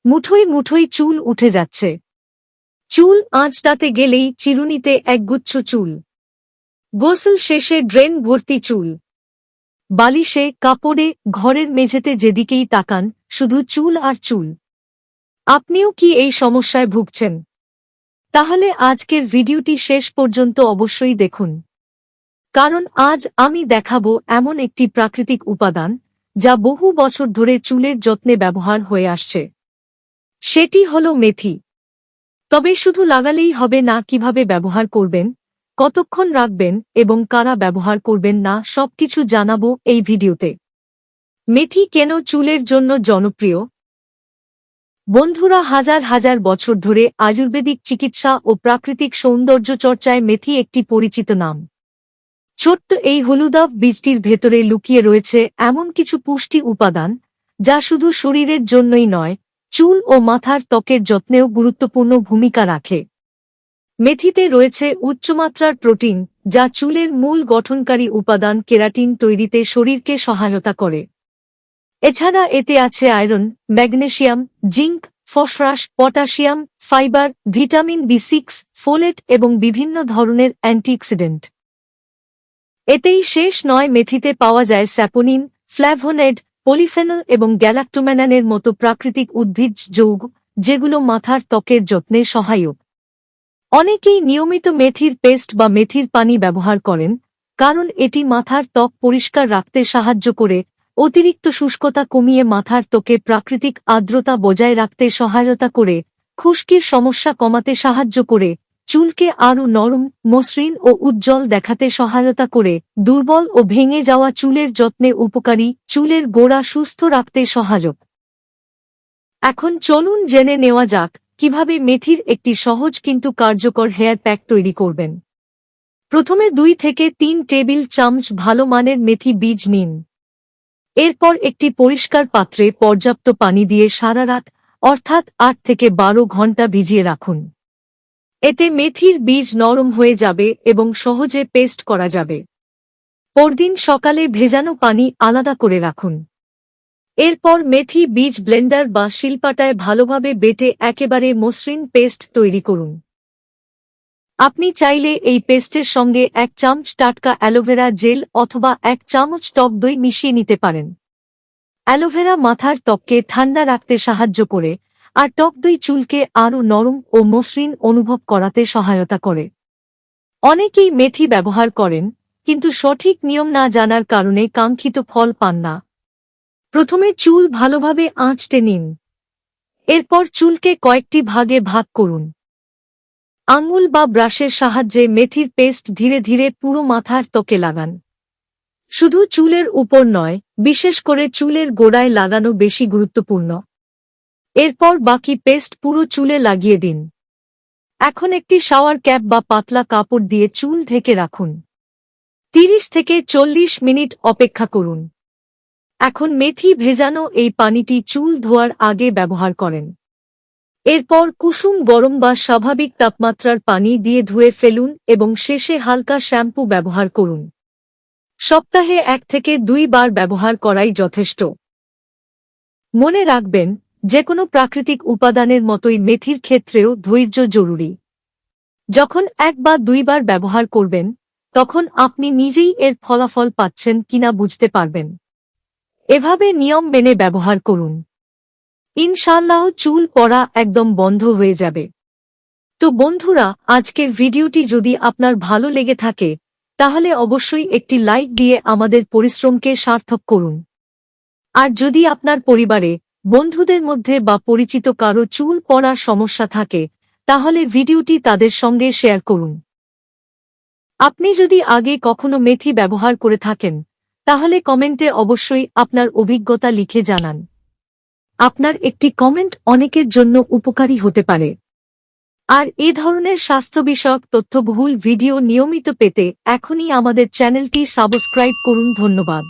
মুঠোয় মুঠোয় চুল উঠে যাচ্ছে। চুল আঁচড়াতে গেলেই চিরুনিতে একগুচ্ছ চুল। গোসল শেষে ড্রেন ভর্তি চুল। বালিশে, কাপড়ে, ঘরের মেঝেতে যেদিকেই তাকান শুধু চুল আর চুল। আপনিও কি এই সমস্যায় ভুগছেন? তাহলে আজকের ভিডিওটি শেষ পর্যন্ত অবশ্যই দেখুন, কারণ আজ আমি দেখাবো এমন একটি প্রাকৃতিক উপাদান যা বহু বছর ধরে চুলের যত্নে ব্যবহার হয়ে আসছে। সেটি হলো মেথি। তবে শুধু লাগালেই হবে না, কিভাবে ব্যবহার করবেন, কতক্ষণ রাখবেন এবং কারা ব্যবহার করবেন না সবকিছু জানাবো এই ভিডিওতে। মেথি কেন চুলের জন্য জনপ্রিয়? বন্ধুরা, হাজার হাজার বছর ধরে আয়ুর্বেদিক চিকিৎসা ও প্রাকৃতিক সৌন্দর্য চর্চায় মেথি একটি পরিচিত নাম। ছোট্ট এই হলুদাভ বীজটির ভেতরে লুকিয়ে রয়েছে এমন কিছু পুষ্টি উপাদান যা শুধু শরীরের জন্যই নয়, চুল ও মাথার ত্বকের যত্নেও গুরুত্বপূর্ণ ভূমিকা রাখে। মেথিতে রয়েছে উচ্চমাত্রার প্রোটিন, যা চুলের মূল গঠনকারী উপাদান কেরাটিন তৈরিতে শরীরকে সহায়তা করে। এছাড়া এতে আছে iron, magnesium, zinc, phosphorus, potassium, fibre, vitamin বি6, ফোলেট এবং বিভিন্ন ধরনের অ্যান্টিঅক্সিডেন্ট। এতেই শেষ নয়, মেথিতে পাওয়া যায় স্যাপোনিন, ফ্ল্যাভোনয়েড, পলিফেনল এবং গ্যালাক্টোম্যানানের মতো প্রাকৃতিক উদ্ভিজ্জ যৌগ, যেগুলো মাথার ত্বকের যত্নে সহায়ক। অনেকেই নিয়মিত মেথির পেস্ট বা মেথির পানি ব্যবহার করেন, কারণ এটি মাথার ত্বক পরিষ্কার রাখতে সাহায্য করে, অতিরিক্ত শুষ্কতা কমিয়ে মাথার ত্বকে প্রাকৃতিক আর্দ্রতা বজায় রাখতে সহায়তা করে, খুশকির সমস্যা কমাতে সাহায্য করে, চুলকে আরও নরম, মসৃণ ও উজ্জ্বল দেখাতে সহায়তা করে, দুর্বল ও ভেঙে যাওয়া চুলের যত্নে উপকারী, চুলের গোড়া সুস্থ রাখতে সহায়ক। এখন চলুন জেনে নেওয়া যাক কিভাবে মেথির একটি সহজ কিন্তু কার্যকর হেয়ার প্যাক তৈরি করবেন। প্রথমে 2 থেকে 3 টেবিল চামচ ভালো মানের মেথি বীজ নিন। এরপর একটি পরিষ্কার পাত্রে পর্যাপ্ত পানি দিয়ে সারা রাত অর্থাৎ 8 থেকে 12 ঘন্টা ভিজিয়ে রাখুন। এতে মেথির বীজ নরম হয়ে যাবে এবং সহজে পেস্ট করা যাবে। পরদিন সকালে ভেজানো পানি আলাদা করে রাখুন। এরপর মেথি বীজ ব্লেন্ডার বা শিলপাটায় ভালোভাবে বেটে একেবারে মসৃণ পেস্ট তৈরি করুন। আপনি চাইলে এই পেস্টের সঙ্গে 1 চামচ টাটকা অ্যালোভেরা জেল অথবা 1 চামচ টক দই মিশিয়ে নিতে পারেন। অ্যালোভেরা মাথার ত্বককে ঠান্ডা রাখতে সাহায্য করে, আর টক দই চুলকে আরও নরম ও মসৃণ অনুভব করাতে সহায়তা করে। অনেকেই মেথি ব্যবহার করেন, কিন্তু সঠিক নিয়ম না জানার কারণে কাঙ্ক্ষিত ফল পান না। প্রথমে চুল ভালোভাবে আঁচড়ে নিন। এরপর চুলকে কয়েকটি ভাগে ভাগ করুন। আঙুল বা ব্রাশের সাহায্যে মেথির পেস্ট ধীরে ধীরে পুরো মাথার ত্বকে লাগান। শুধু চুলের উপর নয়, বিশেষ করে চুলের গোড়ায় লাগানো বেশি গুরুত্বপূর্ণ। এরপর বাকি পেস্ট পুরো চুলে লাগিয়ে দিন। এখন একটি শাওয়ার ক্যাপ বা পাতলা কাপড় দিয়ে চুল ঢেকে রাখুন। 30 থেকে 40 মিনিট অপেক্ষা করুন। এখন মেথি ভেজানো এই পানিটি চুল ধোয়ার আগে ব্যবহার করেন। এরপর কুসুম গরম বা স্বাভাবিক তাপমাত্রার পানি দিয়ে ধুয়ে ফেলুন এবং শেষে হালকা শ্যাম্পু ব্যবহার করুন। সপ্তাহে 1 থেকে 2 বার ব্যবহার করাই যথেষ্ট। মনে রাখবেন, যেকোনো প্রাকৃতিক উপাদানের মতোই মেথির ক্ষেত্রেও ধৈর্য জরুরি। যখন 1 বা 2 বার ব্যবহার করবেন, তখন আপনি নিজেই এর ফলাফল পাচ্ছেন কিনা বুঝতে পারবেন। এভাবে নিয়ম মেনে ব্যবহার করুন। ইনশাআল্লাহ চুল পড়া একদম বন্ধ হয়ে যাবে। তো বন্ধুরা, আজকের ভিডিওটি যদি আপনার ভালো লেগে থাকে, তাহলে অবশ্যই একটি লাইক দিয়ে আমাদের পরিশ্রমকে সার্থক করুন। আর যদি আপনার পরিবারে, বন্ধুদের মধ্যে বা পরিচিত কারো চুল পড়ার সমস্যা থাকে, তাহলে ভিডিওটি তাদের সঙ্গে শেয়ার করুন। আপনি যদি আগে কখনো মেথি ব্যবহার করে থাকেন, তাহলে কমেন্টে অবশ্যই আপনার অভিজ্ঞতা লিখে জানান। আপনার একটি কমেন্ট অনেকের জন্য উপকারী হতে পারে। আর এ ধরনের স্বাস্থ্য বিষয়ক তথ্যবহুল ভিডিও নিয়মিত পেতে এখনই আমাদের চ্যানেলটি সাবস্ক্রাইব করুন। ধন্যবাদ।